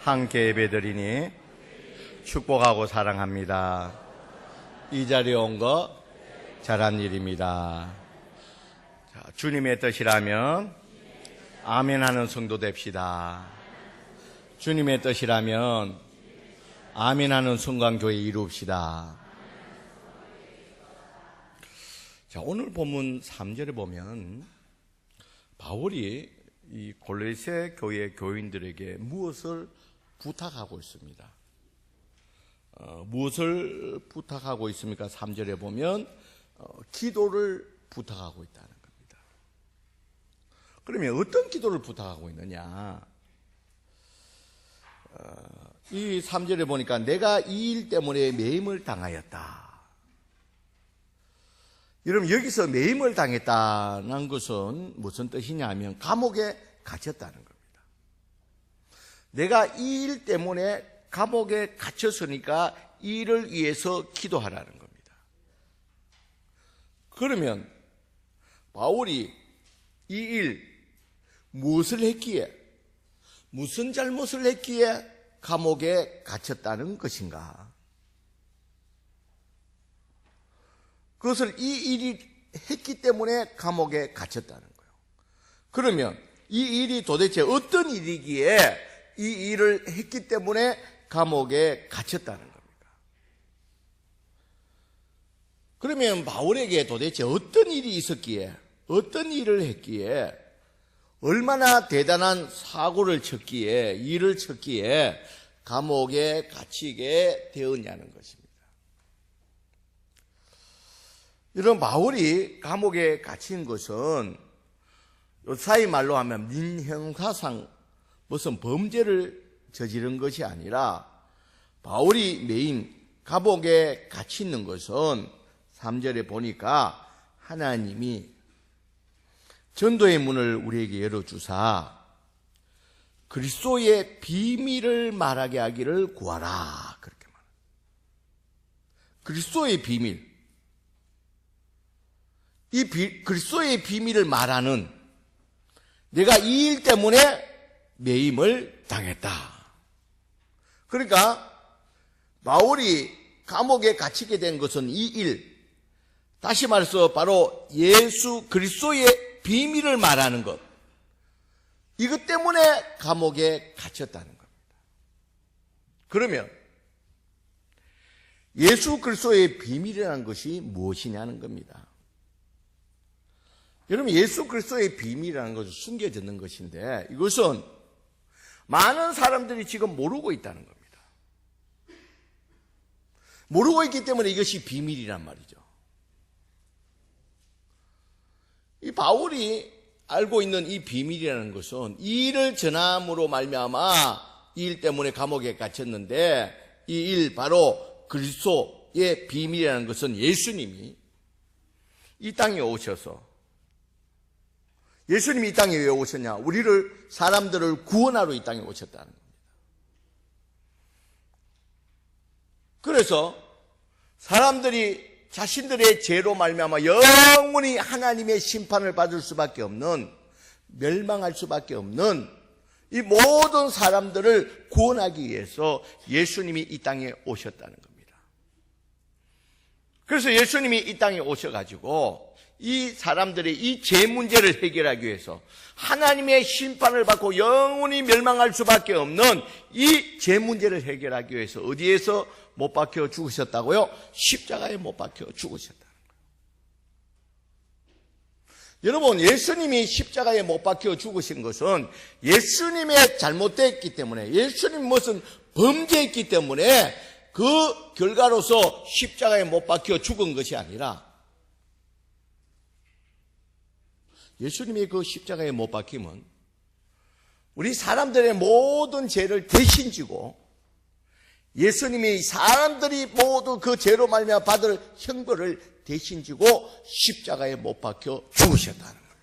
함께 예배드리니 축복하고 사랑합니다. 이 자리에 온 거 잘한 일입니다. 자, 주님의 뜻이라면 아멘 하는 성도 됩시다. 주님의 뜻이라면 아멘 하는 순간교회 이룹시다. 자, 오늘 본문 3절에 보면 바울이 이 골로새 교회 교인들에게 무엇을 부탁하고 있습니다. 무엇을 부탁하고 있습니까? 3절에 보면 기도를 부탁하고 있다는 겁니다. 그러면 어떤 기도를 부탁하고 있느냐? 이 3절에 보니까 내가 이 일 때문에 매임을 당하였다. 여러분, 여기서 매임을 당했다는 것은 무슨 뜻이냐면 감옥에 갇혔다는 겁니다. 내가 이 일 때문에 감옥에 갇혔으니까 이 일을 위해서 기도하라는 겁니다. 그러면 바울이 이 일 무엇을 했기에, 무슨 잘못을 했기에 감옥에 갇혔다는 것인가? 그것을 이 일이 했기 때문에 감옥에 갇혔다는 거예요. 그러면 이 일이 도대체 어떤 일이기에 이 일을 했기 때문에 감옥에 갇혔다는 겁니까? 그러면 바울에게 도대체 어떤 일이 있었기에, 어떤 일을 했기에, 얼마나 대단한 사고를 쳤기에, 일을 쳤기에 감옥에 갇히게 되었냐는 것입니다. 이런 바울이 감옥에 갇힌 것은 요사이 말로 하면 민형사상 무슨 범죄를 저지른 것이 아니라 바울이 매인 감옥에 갇혀 있는 것은 3절에 보니까 하나님이 전도의 문을 우리에게 열어주사 그리스도의 비밀을 말하게 하기를 구하라. 그렇게 말합니다. 그리스도의 비밀. 이 그리스도의 비밀을 말하는 내가 이 일 때문에 매임을 당했다. 그러니까 바울이 감옥에 갇히게 된 것은 이 일, 다시 말해서 바로 예수 그리스도의 비밀을 말하는 것, 이것 때문에 감옥에 갇혔다는 겁니다. 그러면 예수 그리스도의 비밀이라는 것이 무엇이냐는 겁니다. 여러분, 예수 그리스도의 비밀이라는 것은 숨겨졌는 것인데 이것은 많은 사람들이 지금 모르고 있다는 겁니다. 모르고 있기 때문에 이것이 비밀이란 말이죠. 이 바울이 알고 있는 이 비밀이라는 것은 이 일을 전함으로 말미암아 이 일 때문에 감옥에 갇혔는데 이 일 바로 그리스도의 비밀이라는 것은 예수님이 이 땅에 오셔서, 예수님이 이 땅에 왜 오셨냐? 우리를, 사람들을 구원하러 이 땅에 오셨다는 겁니다. 그래서 사람들이 자신들의 죄로 말미암아 영원히 하나님의 심판을 받을 수밖에 없는, 멸망할 수밖에 없는 이 모든 사람들을 구원하기 위해서 예수님이 이 땅에 오셨다는 겁니다. 그래서 예수님이 이 땅에 오셔가지고 이 사람들의 이 죄 문제를 해결하기 위해서, 하나님의 심판을 받고 영원히 멸망할 수밖에 없는 이 죄 문제를 해결하기 위해서 어디에서 못 박혀 죽으셨다고요? 십자가에 못 박혀 죽으셨다는 거예요. 여러분, 예수님이 십자가에 못 박혀 죽으신 것은 예수님의 잘못됐기 때문에, 예수님 무슨 범죄했기 때문에 그 결과로서 십자가에 못 박혀 죽은 것이 아니라 예수님의 그 십자가에 못 박힘은 우리 사람들의 모든 죄를 대신 지고 예수님이 사람들이 모두 그 죄로 말미암아 받을 형벌을 대신 지고 십자가에 못 박혀 죽으셨다는 겁니다.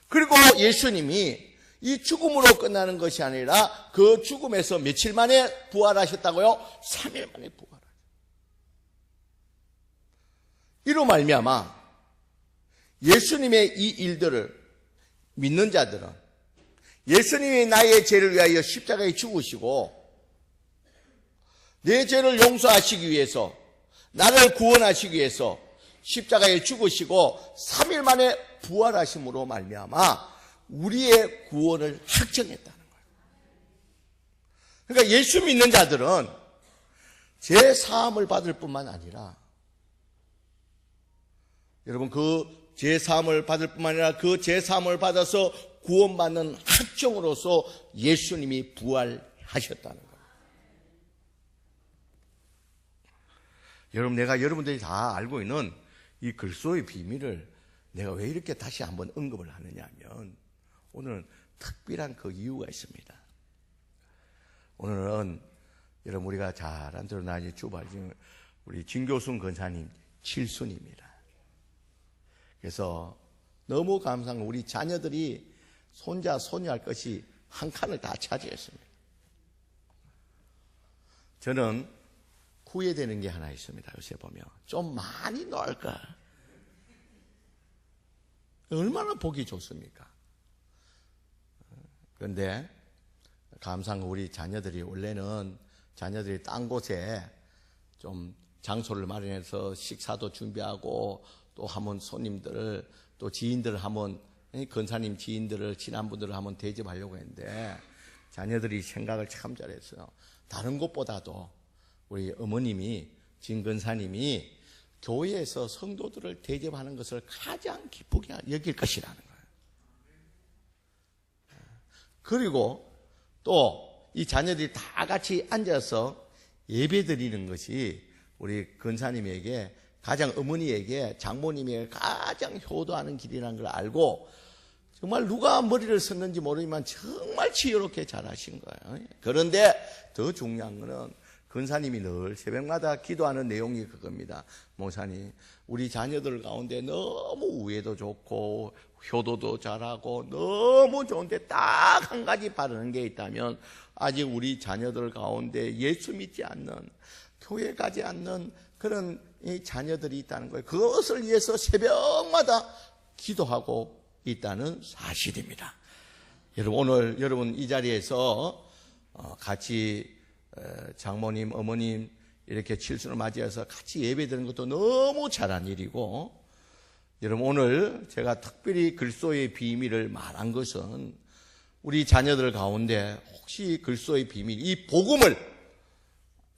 그리고 예수님이 이 죽음으로 끝나는 것이 아니라 그 죽음에서 며칠 만에 부활하셨다고요? 3일 만에 부활하셨어요. 이로 말미암아 예수님의 이 일들을 믿는 자들은 예수님이 나의 죄를 위하여 십자가에 죽으시고 내 죄를 용서하시기 위해서, 나를 구원하시기 위해서 십자가에 죽으시고 3일 만에 부활하심으로 말미암아 우리의 구원을 확정했다는 거예요. 그러니까 예수 믿는 자들은 죄 사함을 받을 뿐만 아니라, 여러분, 그 죄 사함을 받을 뿐만 아니라 그 죄 사함을 받아서 구원받는 확정으로서 예수님이 부활하셨다는 거예요. 여러분, 내가 여러분들이 다 알고 있는 이 글소의 비밀을 내가 왜 이렇게 다시 한번 언급을 하느냐 하면, 오늘은 특별한 그 이유가 있습니다. 오늘은 여러분, 우리가 잘 안 들어나니 주발진 우리 진교순 권사님 칠순입니다. 그래서 너무 감사한 건 우리 자녀들이 손자, 손녀할 것이 한 칸을 다 차지했습니다. 저는 후회되는 게 하나 있습니다. 요새 보면 좀 많이 놀까. 얼마나 보기 좋습니까? 그런데 감사한 건 우리 자녀들이 원래는 자녀들이 딴 곳에 좀 장소를 마련해서 식사도 준비하고 또 한번 손님들을, 또 지인들을 한번, 권사님 지인들을, 친한 분들을 한번 대접하려고 했는데 자녀들이 생각을 참 잘했어요. 다른 곳보다도 우리 어머님이, 진 권사님이 교회에서 성도들을 대접하는 것을 가장 기쁘게 여길 것이라는 거예요. 그리고 또 이 자녀들이 다 같이 앉아서 예배 드리는 것이 우리 권사님에게, 가장 어머니에게, 장모님에게 가장 효도하는 길이라는 걸 알고 정말 누가 머리를 썼는지 모르지만 정말 지혜롭게 잘하신 거예요. 그런데 더 중요한 거는 권사님이 늘 새벽마다 기도하는 내용이 그겁니다. 목사님, 우리 자녀들 가운데 너무 우애도 좋고 효도도 잘하고 너무 좋은데 딱 한 가지 바르는 게 있다면, 아직 우리 자녀들 가운데 예수 믿지 않는, 교회 가지 않는 그런 이 자녀들이 있다는 거예요. 그것을 위해서 새벽마다 기도하고 있다는 사실입니다. 여러분, 오늘 여러분 이 자리에서 같이 장모님, 어머님 이렇게 칠순을 맞이해서 같이 예배드리는 것도 너무 잘한 일이고, 여러분 오늘 제가 특별히 글소의 비밀을 말한 것은 우리 자녀들 가운데 혹시 글소의 비밀, 이 복음을,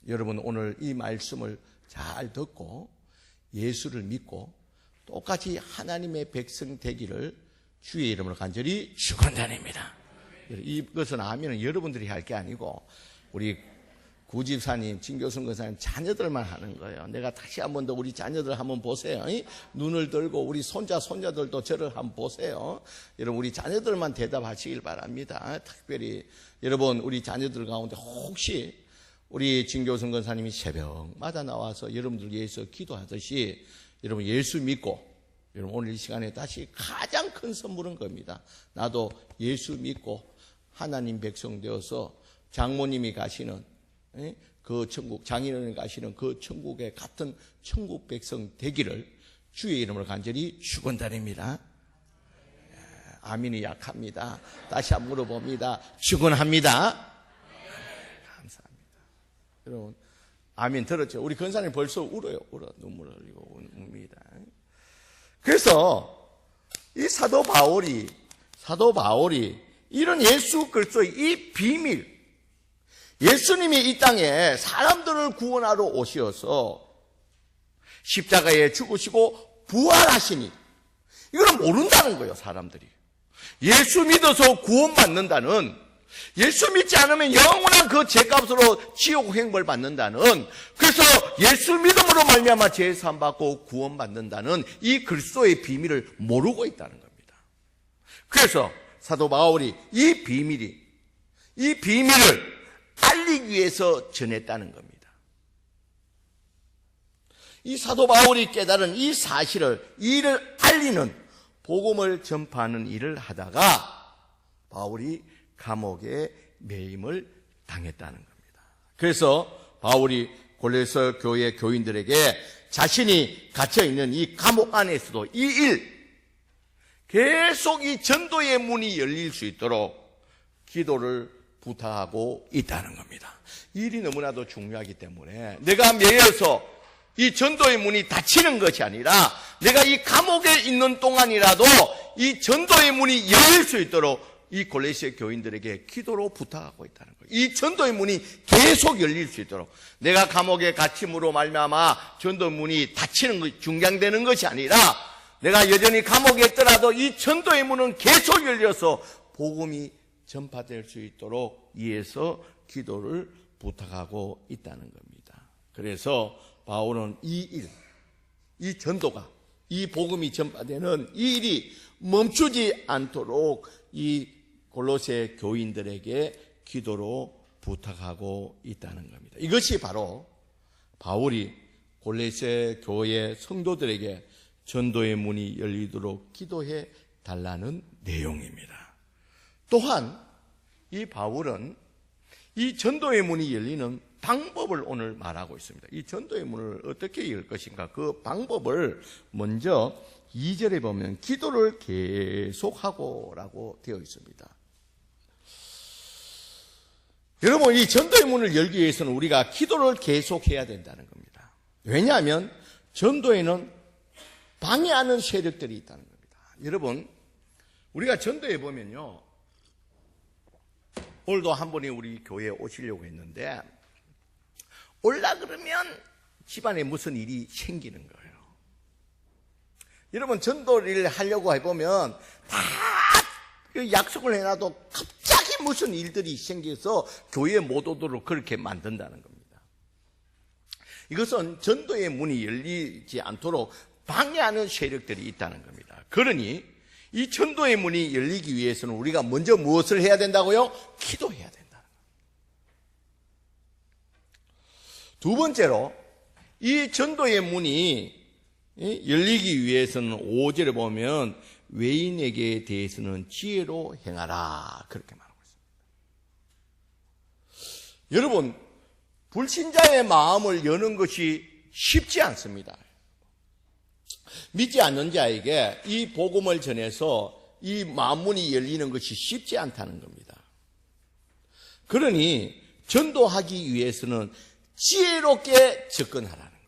여러분 오늘 이 말씀을 잘 듣고 예수를 믿고 똑같이 하나님의 백성 되기를 주의 이름으로 간절히 축원드립니다. 이것은 아멘은 여러분들이 할 게 아니고 우리 구집사님, 진교순 권사님 자녀들만 하는 거예요. 내가 다시 한 번 더 우리 자녀들 한번 보세요. 눈을 들고 우리 손자, 손자들도 저를 한번 보세요. 여러분 우리 자녀들만 대답하시길 바랍니다. 특별히 여러분 우리 자녀들 가운데 혹시 우리 진교순 권사님이 새벽마다 나와서 여러분들 위해서 기도하듯이 여러분 예수 믿고, 여러분 오늘 이 시간에 다시 가장 큰 선물은 겁니다. 나도 예수 믿고 하나님 백성 되어서 장모님이 가시는 그 천국, 장인어른이 가시는 그 천국에 같은 천국 백성 되기를 주의 이름으로 간절히 축원드립니다. 아멘이 약합니다. 다시 한번 물어봅니다. 축원합니다. 감사합니다. 여러분 아멘 들었죠? 우리 권사님 벌써 울어요. 눈물을 흘리고 웁니다. 그래서 이 사도 바울이 이런 예수 그리스도의 이 비밀, 예수님이 이 땅에 사람들을 구원하러 오셔서 십자가에 죽으시고 부활하시니, 이걸 모른다는 거예요, 사람들이. 예수 믿어서 구원받는다는, 예수 믿지 않으면 영원한 그 죄값으로 지옥 행벌 받는다는, 그래서 예수 믿음으로 말미암아 죄 사함 받고 구원받는다는 이 그리스도의 비밀을 모르고 있다는 겁니다. 그래서 사도 바울이 이 비밀을 알리기 위해서 전했다는 겁니다. 이 사도 바울이 깨달은 이 사실을, 이를 알리는 복음을 전파하는 일을 하다가 바울이 감옥에 매임을 당했다는 겁니다. 그래서 바울이 골로새 교회 교인들에게 자신이 갇혀있는 이 감옥 안에서도 이 일 계속 이 전도의 문이 열릴 수 있도록 기도를 부탁하고 있다는 겁니다. 이 일이 너무나도 중요하기 때문에 내가 매여서 이 전도의 문이 닫히는 것이 아니라 내가 이 감옥에 있는 동안이라도 이 전도의 문이 열릴 수 있도록 이 골로새 교인들에게 기도로 부탁하고 있다는 거예요. 이 전도의 문이 계속 열릴 수 있도록 내가 감옥에 갇힘으로 말미암아 전도의 문이 닫히는 것, 중단되는 것이 아니라 내가 여전히 감옥에 있더라도 이 전도의 문은 계속 열려서 복음이 전파될 수 있도록 위해서 기도를 부탁하고 있다는 겁니다. 그래서 바울은 이 일, 이 전도가, 이 복음이 전파되는 이 일이 멈추지 않도록 이 골로새 교인들에게 기도로 부탁하고 있다는 겁니다. 이것이 바로 바울이 골로새 교회 성도들에게 전도의 문이 열리도록 기도해 달라는 내용입니다. 또한 이 바울은 이 전도의 문이 열리는 방법을 오늘 말하고 있습니다. 이 전도의 문을 어떻게 열 것인가, 그 방법을 먼저 2절에 보면 기도를 계속하고 라고 되어 있습니다. 여러분, 이 전도의 문을 열기 위해서는 우리가 기도를 계속해야 된다는 겁니다. 왜냐하면 전도에는 방해하는 세력들이 있다는 겁니다. 여러분, 우리가 전도에 보면요, 오늘도 한 분이 우리 교회에 오시려고 했는데 올라 그러면 집안에 무슨 일이 생기는 거예요. 여러분, 전도를 하려고 해보면 다 약속을 해놔도 갑자기 무슨 일들이 생겨서 교회에 못 오도록 그렇게 만든다는 겁니다. 이것은 전도의 문이 열리지 않도록 방해하는 세력들이 있다는 겁니다. 그러니 이 전도의 문이 열리기 위해서는 우리가 먼저 무엇을 해야 된다고요? 기도해야 된다는 겁니다. 두 번째로 이 전도의 문이 열리기 위해서는 5절에 보면 외인에게 대해서는 지혜로 행하라, 그렇게 말하고 있습니다. 여러분, 불신자의 마음을 여는 것이 쉽지 않습니다. 믿지 않는 자에게 이 복음을 전해서 이 마음문이 열리는 것이 쉽지 않다는 겁니다. 그러니 전도하기 위해서는 지혜롭게 접근하라는 거예요.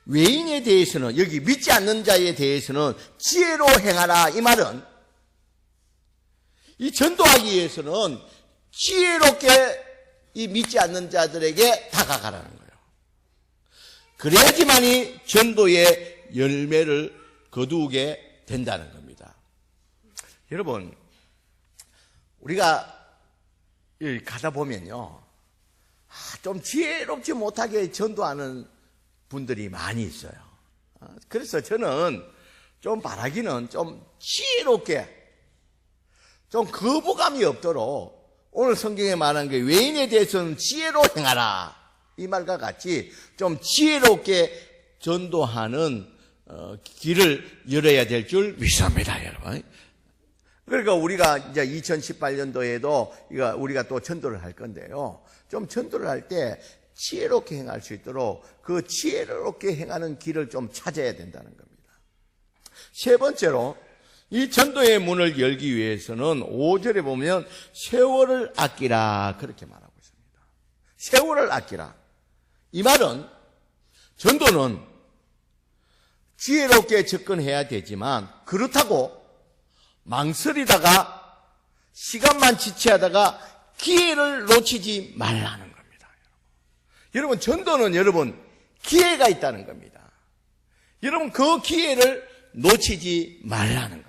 외인에 대해서는, 여기 믿지 않는 자에 대해서는 지혜로 행하라, 이 말은 이 전도하기 위해서는 지혜롭게 이 믿지 않는 자들에게 다가가라는 거예요. 그래야지만이 전도의 열매를 거두게 된다는 겁니다. 여러분, 우리가 여기 가다 보면요, 좀 지혜롭지 못하게 전도하는 분들이 많이 있어요. 그래서 저는 좀 바라기는 좀 지혜롭게, 좀 거부감이 없도록 오늘 성경에 말한 게 외인에 대해서는 지혜로 행하라, 이 말과 같이 좀 지혜롭게 전도하는 길을 열어야 될 줄 믿습니다, 여러분. 그러니까 우리가 이제 2018년도에도 우리가 또 전도를 할 건데요, 좀 전도를 할 때 지혜롭게 행할 수 있도록 그 지혜롭게 행하는 길을 좀 찾아야 된다는 겁니다. 세 번째로 이 전도의 문을 열기 위해서는 5절에 보면 세월을 아끼라, 그렇게 말하고 있습니다. 세월을 아끼라. 이 말은 전도는 지혜롭게 접근해야 되지만 그렇다고 망설이다가 시간만 지체하다가 기회를 놓치지 말라는 겁니다. 여러분, 전도는 여러분 기회가 있다는 겁니다. 여러분, 그 기회를 놓치지 말라는 겁니다.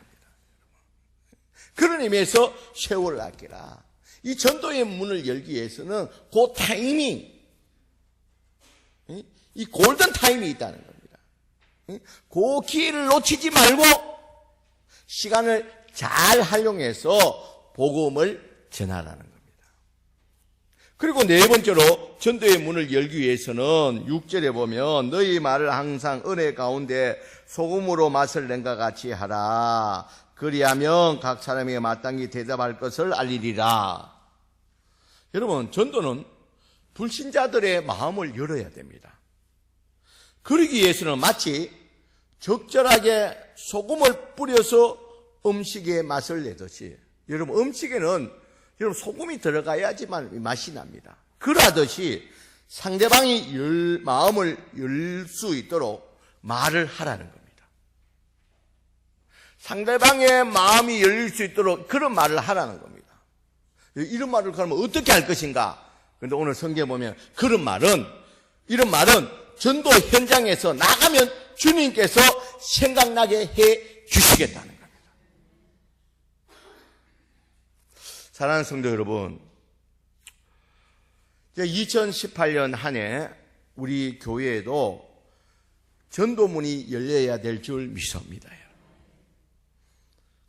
그런 의미에서 세월을 아끼라. 이 전도의 문을 열기 위해서는 그 타이밍, 이 골든 타임이 있다는 겁니다. 그 기회를 놓치지 말고 시간을 잘 활용해서 복음을 전하라는 겁니다. 그리고 네 번째로 전도의 문을 열기 위해서는 6절에 보면 너희 말을 항상 은혜 가운데 소금으로 맛을 낸과 같이 하라. 그리하면 각 사람에게 마땅히 대답할 것을 알리리라. 여러분, 전도는 불신자들의 마음을 열어야 됩니다. 그러기 위해서는 마치 적절하게 소금을 뿌려서 음식에 맛을 내듯이, 여러분 음식에는 여러분 소금이 들어가야지만 맛이 납니다. 그러하듯이 상대방이 마음을 열 수 있도록 말을 하라는 겁니다. 상대방의 마음이 열릴 수 있도록 그런 말을 하라는 겁니다. 이런 말을 그러면 어떻게 할 것인가? 그런데 오늘 성경에 보면 이런 말은 전도 현장에서 나가면 주님께서 생각나게 해 주시겠다는 겁니다. 사랑하는 성도 여러분, 2018년 한 해 우리 교회에도 전도문이 열려야 될 줄 믿습니다.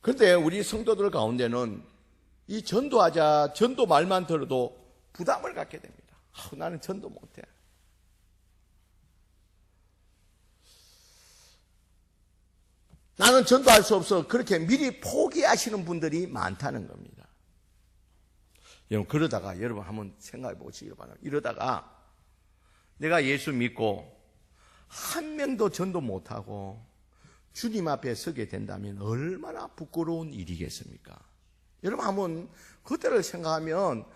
그런데 우리 성도들 가운데는 이 전도하자, 전도 말만 들어도 부담을 갖게 됩니다. 나는 전도 못해. 나는 전도할 수 없어. 그렇게 미리 포기하시는 분들이 많다는 겁니다. 여러분, 그러다가 여러분 한번 생각해 보시기 바랍니다. 이러다가 내가 예수 믿고 한 명도 전도 못하고 주님 앞에 서게 된다면 얼마나 부끄러운 일이겠습니까? 여러분 한번 그때를 생각하면,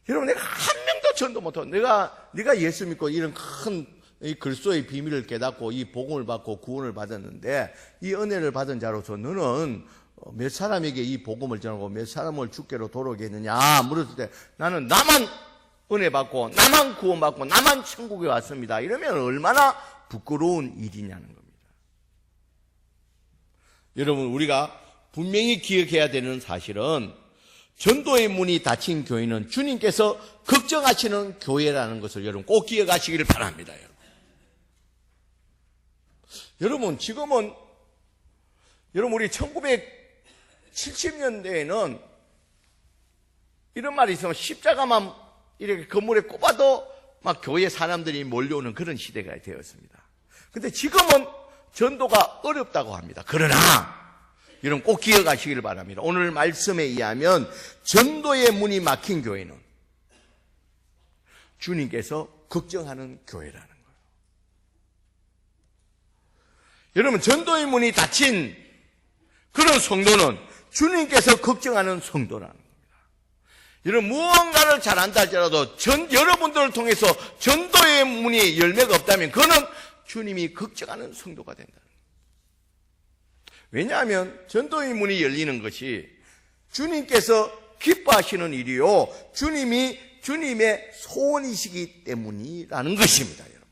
여러분 내가 한 명도 전도 못하고 내가 예수 믿고 이런 큰 이 그리스도의 비밀을 깨닫고 이 복음을 받고 구원을 받았는데, 이 은혜를 받은 자로서 너는 몇 사람에게 이 복음을 전하고 몇 사람을 주께로 돌아오게 했느냐 물었을 때, 나는 나만 은혜 받고 나만 구원 받고 나만 천국에 왔습니다. 이러면 얼마나 부끄러운 일이냐는 겁니다. 여러분, 우리가 분명히 기억해야 되는 사실은 전도의 문이 닫힌 교회는 주님께서 걱정하시는 교회라는 것을 여러분 꼭 기억하시기를 바랍니다. 여러분, 지금은 여러분 우리 1970년대에는 이런 말이 있으면 십자가만 이렇게 건물에 꼽아도 막 교회 사람들이 몰려오는 그런 시대가 되었습니다. 근데 지금은 전도가 어렵다고 합니다. 그러나 여러분 꼭 기억하시기를 바랍니다. 오늘 말씀에 의하면 전도의 문이 막힌 교회는 주님께서 걱정하는 교회라는 거예요. 여러분, 전도의 문이 닫힌 그런 성도는 주님께서 걱정하는 성도라는 겁니다. 여러분, 무언가를 잘한다 할지라도 여러분들을 통해서 전도의 문이 열매가 없다면 그는 주님이 걱정하는 성도가 된다는 거예요. 왜냐하면 전도의 문이 열리는 것이 주님께서 기뻐하시는 일이요, 주님의 소원이시기 때문이라는 것입니다. 여러분,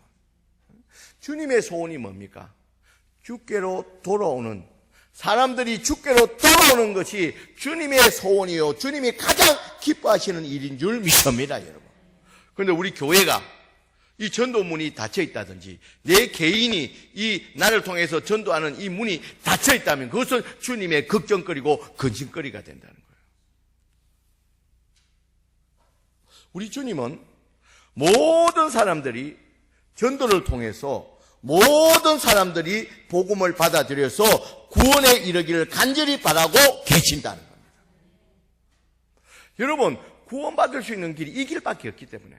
주님의 소원이 뭡니까? 주께로 돌아오는, 사람들이 주께로 돌아오는 것이 주님의 소원이요, 주님이 가장 기뻐하시는 일인 줄 믿습니다, 여러분. 그런데 우리 교회가 이 전도문이 닫혀 있다든지, 내 개인이 이 나를 통해서 전도하는 이 문이 닫혀 있다면 그것은 주님의 걱정거리고 근심거리가 된다는 거예요. 우리 주님은 모든 사람들이 전도를 통해서 모든 사람들이 복음을 받아들여서 구원에 이르기를 간절히 바라고 계신다는 겁니다. 여러분, 구원받을 수 있는 길이 이 길밖에 없기 때문에,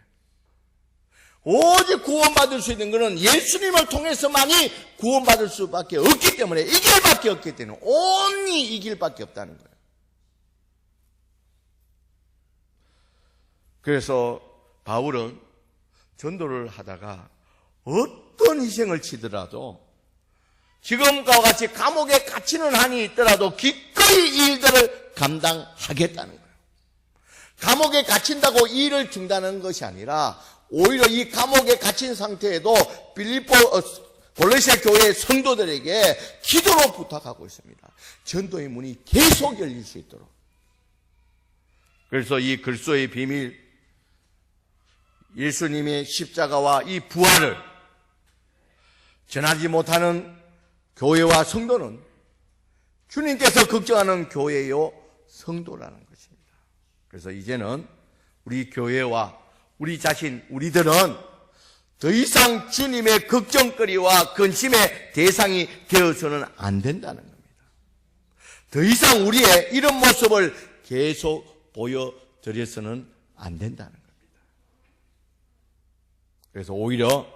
오직 구원받을 수 있는 것은 예수님을 통해서만이 구원받을 수밖에 없기 때문에, 이 길밖에 없기 때문에, 온리 이 길밖에 없다는 거예요. 그래서 바울은 전도를 하다가 어떤 희생을 치더라도, 지금과 같이 감옥에 갇히는 한이 있더라도 기꺼이 이 일들을 감당하겠다는 거예요. 감옥에 갇힌다고 이 일을 중단하는 것이 아니라 오히려 이 감옥에 갇힌 상태에도 골로새 교회 성도들에게 기도로 부탁하고 있습니다. 전도의 문이 계속 열릴 수 있도록. 그래서 이 그리스도의 비밀, 예수님의 십자가와 이 부활을 전하지 못하는 교회와 성도는 주님께서 걱정하는 교회요 성도라는 것입니다. 그래서 이제는 우리 교회와 우리 자신, 우리들은 더 이상 주님의 걱정거리와 근심의 대상이 되어서는 안 된다는 겁니다. 더 이상 우리의 이런 모습을 계속 보여드려서는 안 된다는 겁니다. 그래서 오히려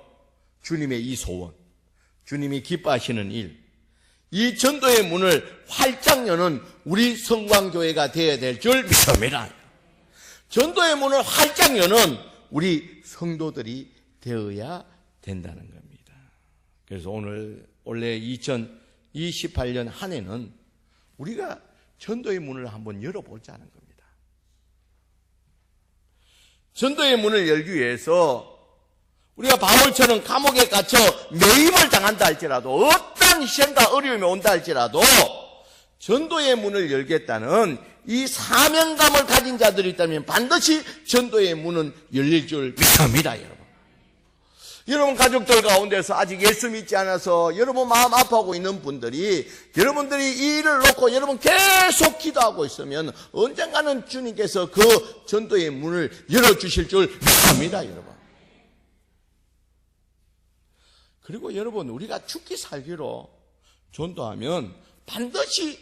주님의 이 소원, 주님이 기뻐하시는 일, 이 전도의 문을 활짝 여는 우리 성광교회가 되어야 될 줄 믿습니다. 전도의 문을 활짝 여는 우리 성도들이 되어야 된다는 겁니다. 그래서 올해 2028년 한 해는 우리가 전도의 문을 한번 열어보자는 겁니다. 전도의 문을 열기 위해서 우리가 바울처럼 감옥에 갇혀 매임을 당한다 할지라도, 어떠한 시험과 어려움이 온다 할지라도 전도의 문을 열겠다는 이 사명감을 가진 자들이 있다면 반드시 전도의 문은 열릴 줄 믿습니다, 여러분. 여러분 가족들 가운데서 아직 예수 믿지 않아서 여러분 마음 아파하고 있는 분들이, 여러분들이 이 일을 놓고 여러분 계속 기도하고 있으면 언젠가는 주님께서 그 전도의 문을 열어주실 줄 믿습니다, 여러분. 그리고 여러분, 우리가 죽기 살기로 전도하면 반드시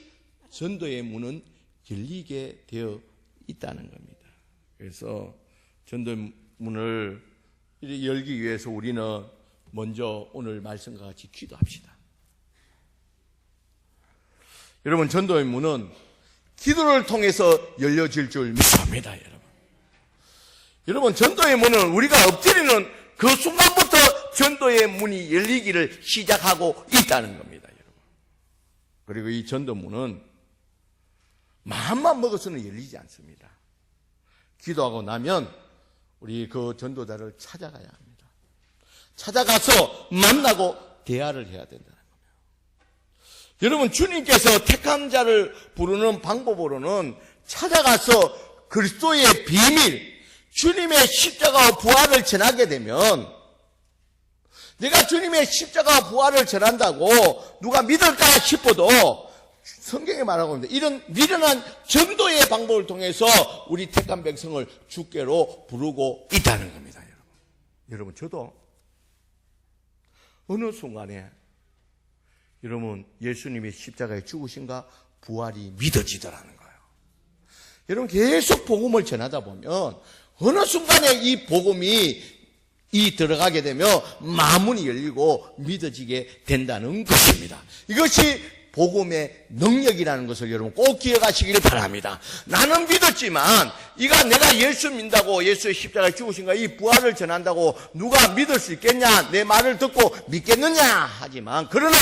전도의 문은 열리게 되어 있다는 겁니다. 그래서 전도의 문을 열기 위해서 우리는 먼저 오늘 말씀과 같이 기도합시다. 여러분, 전도의 문은 기도를 통해서 열려질 줄 믿습니다, 여러분. 여러분, 전도의 문은 우리가 엎드리는 그 순간부터 전도의 문이 열리기를 시작하고 있다는 겁니다, 여러분. 그리고 이 전도문은 마음만 먹어서는 열리지 않습니다. 기도하고 나면 우리 그 전도자를 찾아가야 합니다. 찾아가서 만나고 대화를 해야 된다는 겁니다. 여러분, 주님께서 택한 자를 부르는 방법으로는 찾아가서 그리스도의 비밀, 주님의 십자가와 부활을 전하게 되면, 내가 주님의 십자가와 부활을 전한다고 누가 믿을까 싶어도 성경에 말하고 있는데, 이런 미련한 전도의 방법을 통해서 우리 택한 백성을 주께로 부르고 있다는 겁니다, 여러분. 여러분, 저도 어느 순간에 여러분 예수님의 십자가에 죽으신가 부활이 믿어지더라는 거예요. 여러분, 계속 복음을 전하다 보면 어느 순간에 이 복음이 들어가게 되며 마음문이 열리고 믿어지게 된다는 것입니다. 이것이 복음의 능력이라는 것을 여러분 꼭 기억하시기를 바랍니다. 나는 믿었지만 내가 예수 믿는다고, 예수의 십자가에 죽으신가 이 부활을 전한다고 누가 믿을 수 있겠냐, 내 말을 듣고 믿겠느냐 하지만, 그러나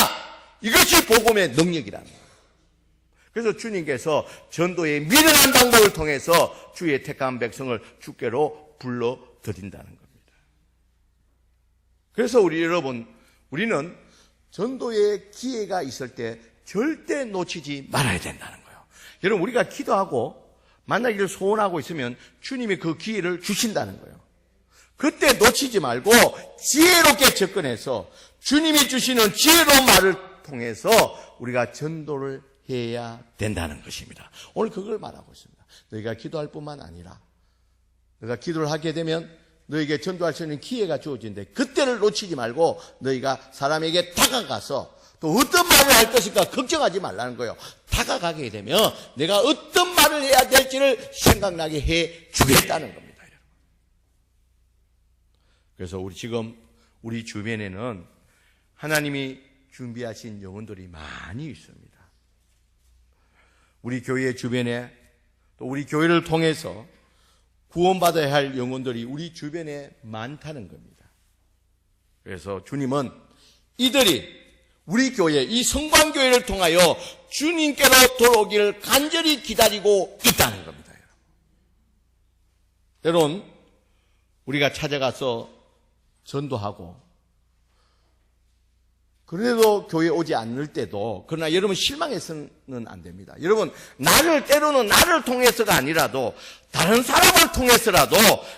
이것이 복음의 능력이라는 거예요. 그래서 주님께서 전도의 미련한 방법을 통해서 주의 택한 백성을 주께로 불러드린다는 겁니다. 그래서 우리는 전도의 기회가 있을 때 절대 놓치지 말아야 된다는 거예요. 여러분, 우리가 기도하고 만나기를 소원하고 있으면 주님이 그 기회를 주신다는 거예요. 그때 놓치지 말고 지혜롭게 접근해서 주님이 주시는 지혜로운 말을 통해서 우리가 전도를 해야 된다는 것입니다. 오늘 그걸 말하고 있습니다. 너희가 기도할 뿐만 아니라 너희가 기도를 하게 되면 너희에게 전도할 수 있는 기회가 주어진대. 그때를 놓치지 말고 너희가 사람에게 다가가서 또 어떤 말을 할 것일까 걱정하지 말라는 거예요. 다가가게 되면 내가 어떤 말을 해야 될지를 생각나게 해 주겠다는 겁니다, 여러분. 그래서 우리 주변에는 하나님이 준비하신 영혼들이 많이 있습니다. 우리 교회 주변에, 또 우리 교회를 통해서 구원받아야 할 영혼들이 우리 주변에 많다는 겁니다. 그래서 주님은 이들이 우리 교회, 이 성광교회를 통하여 주님께로 돌아오기를 간절히 기다리고 있다는 겁니다. 때론 우리가 찾아가서 전도하고, 그래도 교회에 오지 않을 때도, 그러나 여러분 실망해서는 안 됩니다. 여러분, 때로는 나를 통해서가 아니라도 다른 사람을 통해서라도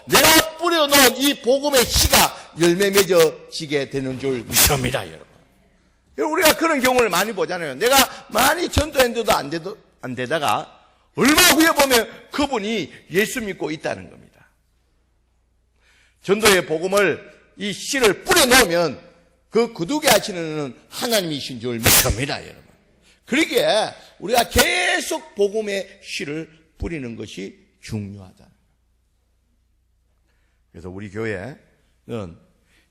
내가 뿌려놓은 이 복음의 씨가 열매 맺어지게 되는 줄 믿습니다, 여러분. 우리가 그런 경우를 많이 보잖아요. 내가 많이 전도했는데도 안 되다가 얼마 후에 보면 그분이 예수 믿고 있다는 겁니다. 전도의 복음을, 이 씨를 뿌려놓으면 그 거두게 하시는 하나님이신 줄 믿습니다, 여러분. 그러기에 우리가 계속 복음의 씨를 뿌리는 것이 중요하다는 거예요. 그래서 우리 교회는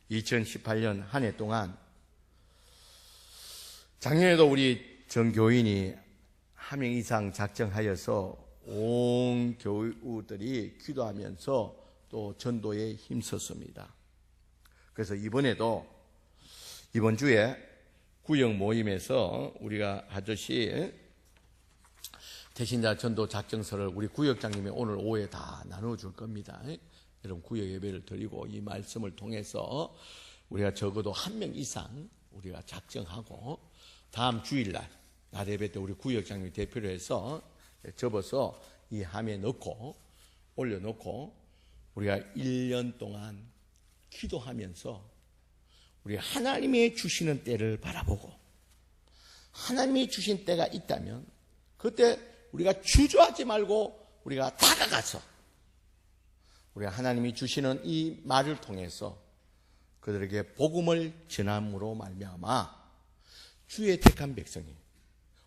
2018년 한 해 동안, 작년에도 우리 전 교인이 한 명 이상 작정하여서 온 교우들이 기도하면서 또 전도에 힘썼습니다. 그래서 이번에도 이번 주에 구역 모임에서 우리가 하듯이 대신자 전도 작정서를 우리 구역장님이 오늘 오후에 다 나눠줄 겁니다. 여러분 구역 예배를 드리고 이 말씀을 통해서 우리가 적어도 한 명 이상 우리가 작정하고 다음 주일날 낮 예배 때 우리 구역장님이 대표로 해서 접어서 이 함에 넣고 올려놓고 우리가 1년 동안 기도하면서 우리 하나님이 주시는 때를 바라보고 하나님이 주신 때가 있다면 그때 우리가 주저하지 말고 우리가 다가가서 우리가 하나님이 주시는 이 말을 통해서 그들에게 복음을 전함으로 말미암아 주의 택한 백성이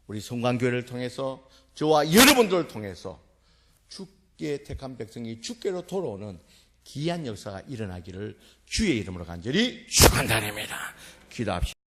우리 성광교회를 통해서 저와 여러분들을 통해서 주께 택한 백성이 주께로 돌아오는 귀한 역사가 일어나기를 주의 이름으로 간절히 축원드립니다. 기도합시다.